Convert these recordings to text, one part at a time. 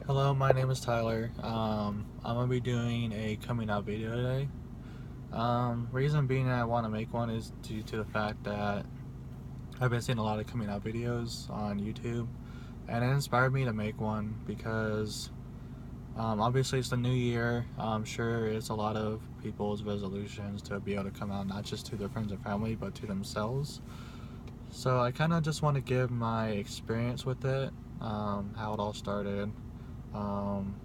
Hello, my name is Tyler. I'm gonna be doing a coming out video today. Reason being that I want to make one is due to the fact that I've been seeing a lot of coming out videos on YouTube, and it inspired me to make one because obviously it's the new year. I'm sure it's a lot of people's resolutions to be able to come out not just to their friends and family, but to themselves. So I kind of just want to give my experience with it, how it all started. Um,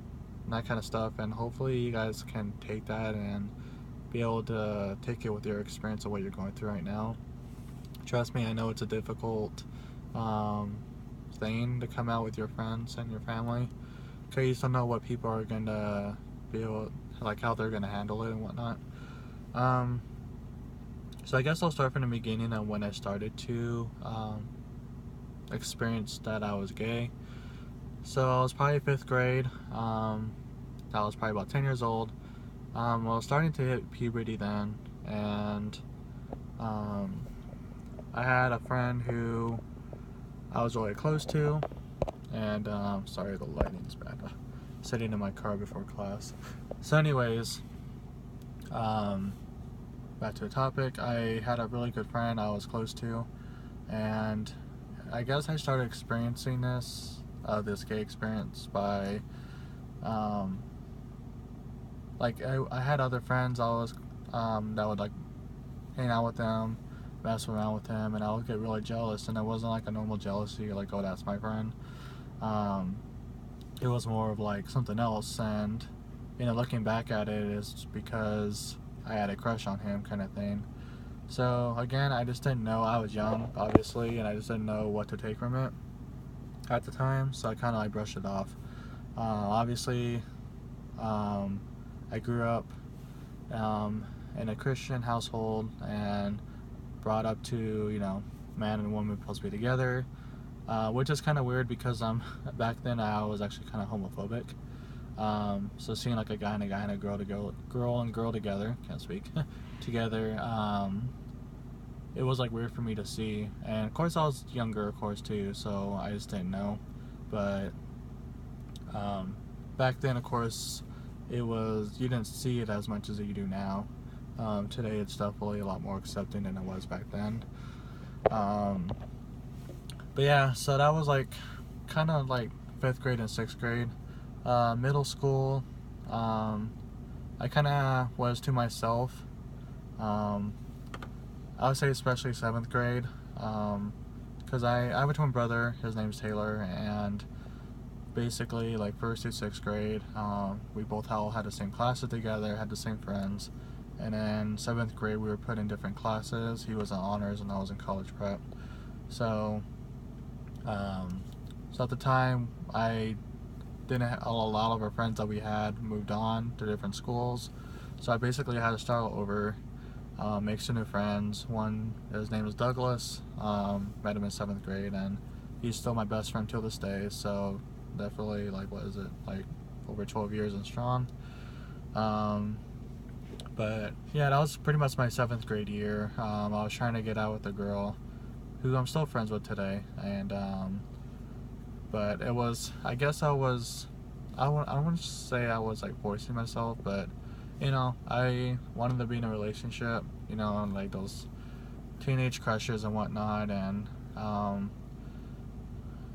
that kind of stuff, and hopefully you guys can take that and be able to take it with your experience of what you're going through right now. Trust me, I know it's a difficult um, thing to come out with your friends and your family because you just don't know what people are gonna be able, like how they're gonna handle it and whatnot. um, so I guess I'll start from the beginning of when I started to experience that I was gay. So I was probably 5th grade. I was probably about 10 years old. I was starting to hit puberty then, and I had a friend who I was really close to, and sorry, the lighting's bad. Sitting in my car before class. So, anyways, back to the topic. I had a really good friend I was close to, and I guess I started experiencing this gay experience by like I had other friends I was that would like hang out with them, mess around with them, and I would get really jealous. And it wasn't like a normal jealousy, like, oh, that's my friend. Um, it was more of like something else. And looking back at it, is because I had a crush on him, kind of thing. So again, I just didn't know. I was young, obviously, and I just didn't know what to take from it at the time. So I kind of like brushed it off. Obviously, I grew up in a Christian household and brought up to, man and woman supposed to be together, which is kind of weird because back then I was actually kind of homophobic. So seeing like a guy and a girl and girl together, can't speak, together, it was like weird for me to see. And of course I was younger, of course, too, so I just didn't know. But back then, of course, you didn't see it as much as you do now. Today it's definitely a lot more accepting than it was back then. But yeah, so that was like kind of like 5th grade and 6th grade. Middle school, I kind of was to myself. I would say especially 7th grade, because I have a twin brother. His name's Taylor, and basically like 1st through 6th grade, we both all had the same classes together, had the same friends. And then 7th grade we were put in different classes. He was in honors and I was in college prep. So at the time, I didn't a lot of our friends that we had moved on to different schools, so I basically had to start over, make some new friends. His name is Douglas. Met him in 7th grade, and he's still my best friend till this day. So definitely, like, what is it, like over 12 years and strong. But yeah, that was pretty much my 7th grade year. I was trying to get out with a girl who I'm still friends with today, and but it was, I guess I wouldn't say I was like forcing myself, but I wanted to be in a relationship, and like those teenage crushes and whatnot. And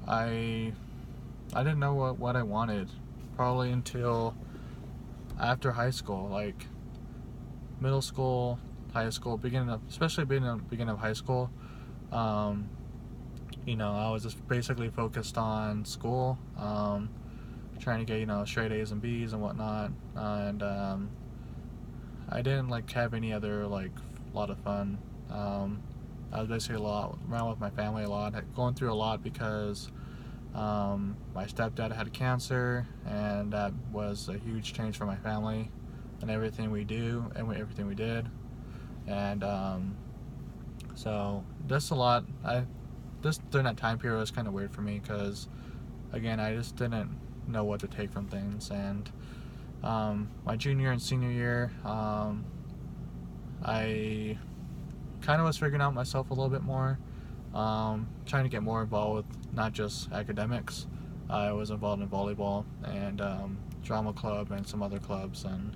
I didn't know what I wanted probably until after high school, like middle school, high school, especially beginning of high school. I was just basically focused on school, trying to get straight A's and B's and whatnot, and I didn't like have any other like lot of fun. I was basically around with my family a lot, going through a lot because my stepdad had cancer, and that was a huge change for my family and everything we do and everything we did. And so just a lot. Just during that time period was kind of weird for me because, again, I just didn't know what to take from things. And my junior and senior year, I kind of was figuring out myself a little bit more, trying to get more involved with not just academics, I was involved in volleyball and drama club and some other clubs, and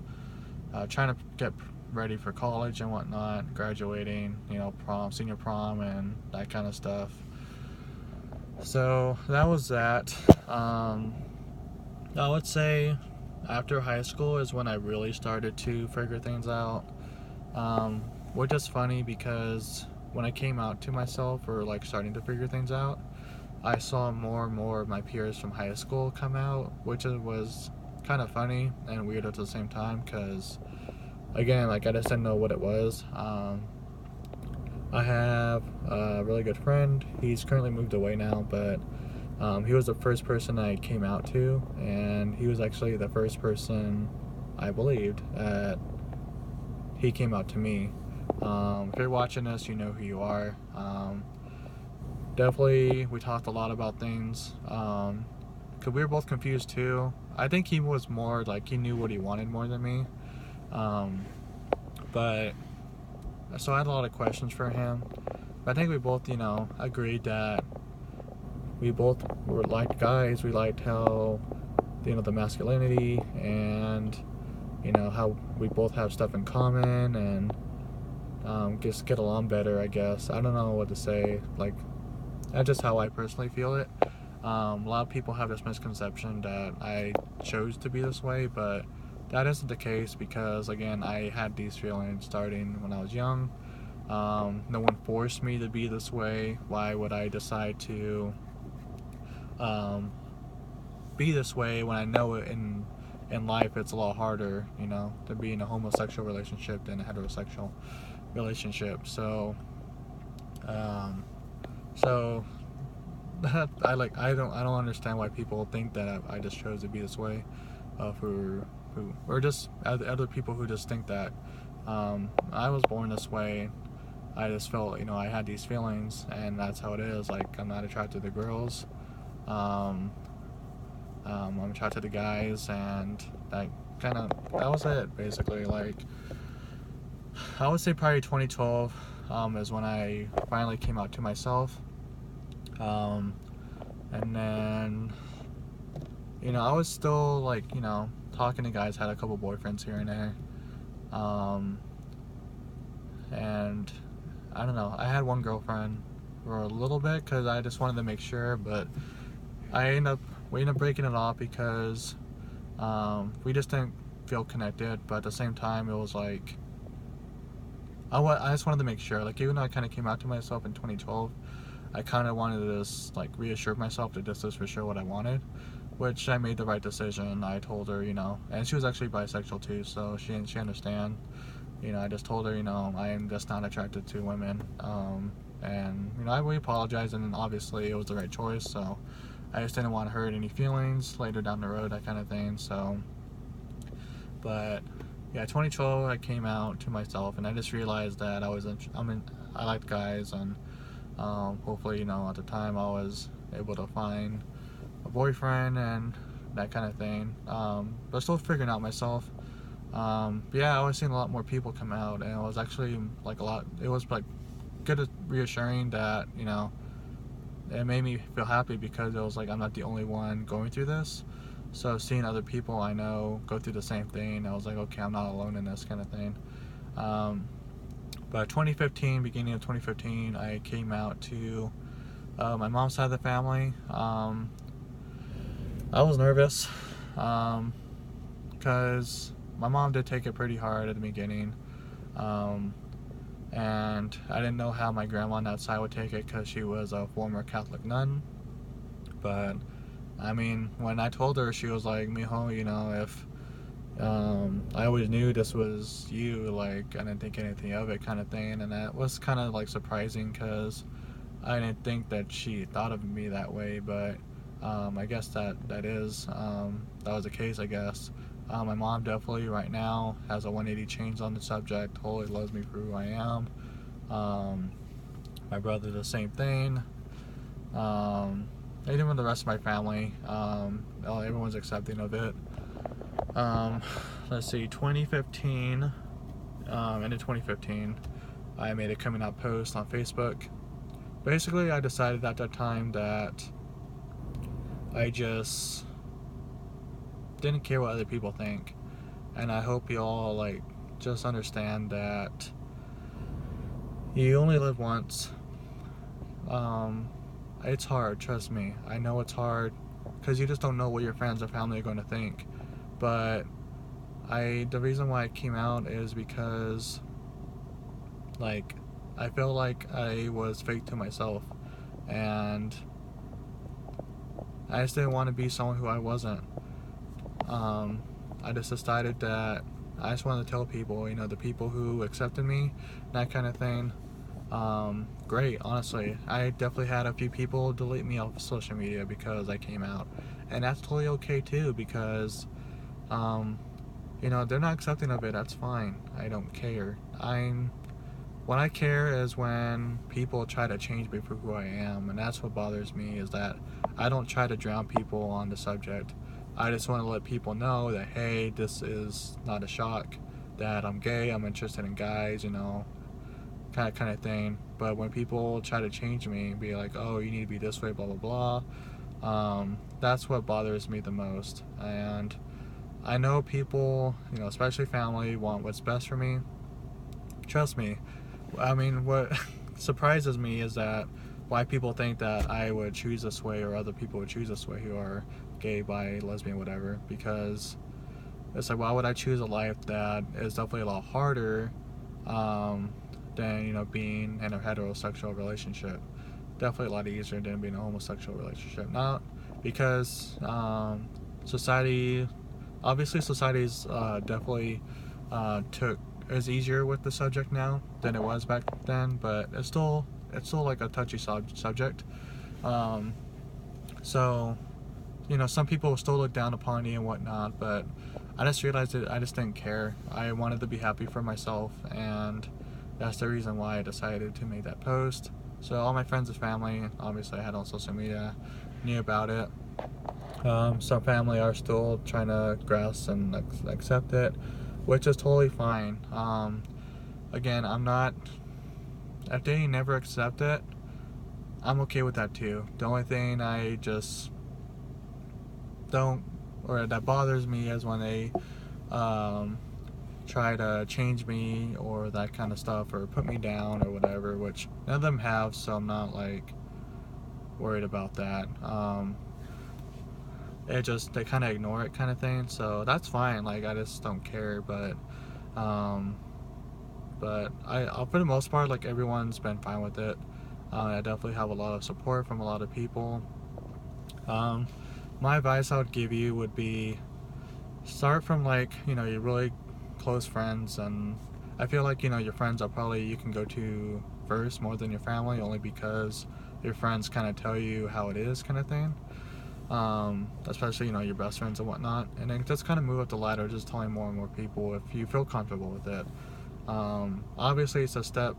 trying to get ready for college and whatnot, graduating, prom, senior prom, and that kind of stuff. So that was that. I would say after high school is when I really started to figure things out. Which is funny because when I came out to myself, or like starting to figure things out, I saw more and more of my peers from high school come out, which was kind of funny and weird at the same time, because again, like, I just didn't know what it was. I have a really good friend. He's currently moved away now, but he was the first person I came out to, and he was actually the first person I believed he came out to me. If you're watching this, you know who you are. Definitely, we talked a lot about things, because we were both confused too. I think he was more like, he knew what he wanted more than me. But so I had a lot of questions for him. But I think we both, agreed that we both were like guys. We liked how, the masculinity, and how we both have stuff in common, and just get along better, I guess. I don't know what to say. Like, that's just how I personally feel it. A lot of people have this misconception that I chose to be this way, but that isn't the case, because again, I had these feelings starting when I was young. No one forced me to be this way. Why would I decide to be this way when I know it in life it's a lot harder, to be in a homosexual relationship than a heterosexual relationship. So I don't understand why people think that I just chose to be this way, or just other people who just think that I was born this way. I just felt, I had these feelings, and that's how it is. Like, I'm not attracted to girls. I'm attracted to guys, and that was it, basically. Like, I would say probably 2012 is when I finally came out to myself. And then, I was still, like, talking to guys, had a couple boyfriends here and there. And I don't know, I had one girlfriend for a little bit because I just wanted to make sure, but we ended up breaking it off because we just didn't feel connected. But at the same time, it was like, I just wanted to make sure. Like, even though I kind of came out to myself in 2012, I kind of wanted to just, like, reassure myself that this is for sure what I wanted, which I made the right decision. I told her, and she was actually bisexual too, so she understand. I just told her, I am just not attracted to women, and I really apologized, and obviously it was the right choice. So I just didn't want to hurt any feelings later down the road, that kind of thing. So, but yeah, 2012 I came out to myself, and I just realized that I liked guys, and hopefully, at the time I was able to find a boyfriend and that kind of thing. But still figuring out myself. But yeah, I was seeing a lot more people come out, and it was actually like it was like good, reassuring that, it made me feel happy, because it was like, I'm not the only one going through this. So seeing other people I know go through the same thing, I was like, okay, I'm not alone in this kind of thing. But 2015, beginning of 2015, I came out to my mom's side of the family. I was nervous, because my mom did take it pretty hard at the beginning, and I didn't know how my grandma on that side would take it, because she was a former Catholic nun. But I mean, when I told her, she was like, mijo, if I always knew this was you, like, I didn't think anything of it, kind of thing. And that was kind of like surprising, because I didn't think that she thought of me that way. But I guess that was the case, I guess. My mom definitely right now has a 180 change on the subject, totally loves me for who I am. My brother, the same thing. Even with the rest of my family, everyone's accepting of it. Let's see, 2015, end of 2015, I made a coming out post on Facebook. Basically, I decided at that time that I just didn't care what other people think. And I hope you all like just understand that you only live once. It's hard, trust me. I know it's hard because you just don't know what your friends or family are going to think. But the reason why I came out is because like I feel like I was fake to myself, and I just didn't want to be someone who I wasn't. I just decided that I just wanted to tell people, the people who accepted me, that kind of thing. Great, honestly. I definitely had a few people delete me off of social media because I came out, and that's totally okay too, because they're not accepting of it. That's fine. I don't care. What I care is when people try to change me for who I am, and that's what bothers me, is that I don't try to drown people on the subject. I just want to let people know that, hey, this is not a shock, that I'm gay, I'm interested in guys, kind of thing. But when people try to change me and be like, oh, you need to be this way, blah, blah, blah, that's what bothers me the most. And I know people, especially family, want what's best for me. Trust me. I mean, what surprises me is that why people think that I would choose this way or other people would choose this way who are gay, bi, lesbian, whatever, because it's like, why would I choose a life that is definitely a lot harder than, being in a heterosexual relationship. Definitely a lot easier than being in a homosexual relationship. Not because society's definitely is easier with the subject now than it was back then, but it's still like a touchy subject. So some people still look down upon you and whatnot, but I just realized that I just didn't care. I wanted to be happy for myself, and that's the reason why I decided to make that post. So all my friends and family, obviously I had on social media, knew about it. Some family are still trying to grasp and accept it, which is totally fine. Again, if they never accept it, I'm okay with that too. The only thing I just don't, or that bothers me, is when they try to change me or that kind of stuff, or put me down or whatever, which none of them have, so I'm not like worried about that. They kind of ignore it, kind of thing, so that's fine. Like, I just don't care. But I'll, for the most part, like, everyone's been fine with it. I definitely have a lot of support from a lot of people. My advice I would give you would be, start from your really close friends, and I feel like your friends are probably you can go to first more than your family, only because your friends kind of tell you how it is, kind of thing. Especially your best friends and whatnot, and then just kind of move up the ladder, just telling more and more people if you feel comfortable with it. Obviously it's a step.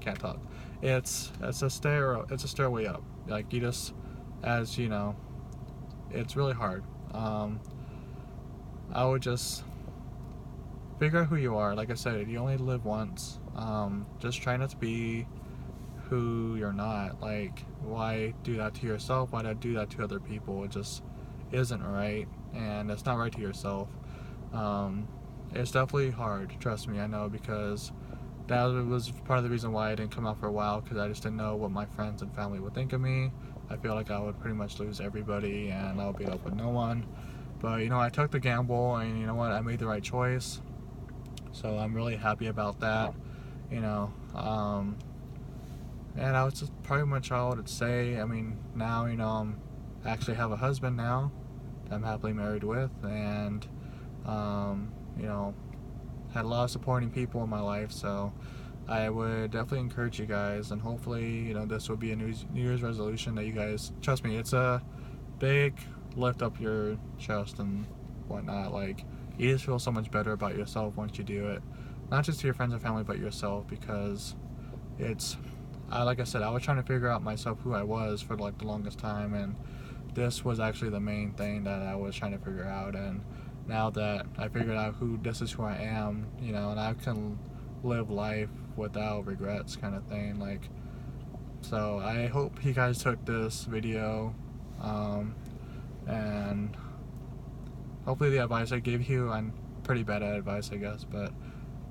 Can't talk. It's a stairway up. Like, you just, as it's really hard. I would just figure out who you are. Like I said, you only live once. Just try not to be who you're not. Like, why do that to yourself? Why not do that to other people? It just isn't right, and it's not right to yourself. It's definitely hard, trust me, I know, because that was part of the reason why I didn't come out for a while, because I just didn't know what my friends and family would think of me. I feel like I would pretty much lose everybody, and I would be up with no one. But I took the gamble, and you know what, I made the right choice, so I'm really happy about that. And I was just pretty much all I would say. I mean, now I actually have a husband now that I'm happily married with, and had a lot of supporting people in my life. So I would definitely encourage you guys, and hopefully this will be a New Year's resolution that you guys, trust me, it's a big lift up your chest and whatnot. Like, you just feel so much better about yourself once you do it, not just to your friends and family, but yourself, because like I said, I was trying to figure out myself, who I was, for like the longest time, and this was actually the main thing that I was trying to figure out. And now that I figured out this is who I am, and I can live life without regrets, kind of thing. Like, So I hope you guys took this video, and hopefully the advice I gave you, I'm pretty bad at advice, I guess, but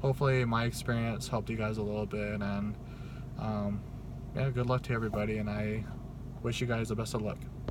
hopefully my experience helped you guys a little bit, and yeah, good luck to everybody, and I wish you guys the best of luck.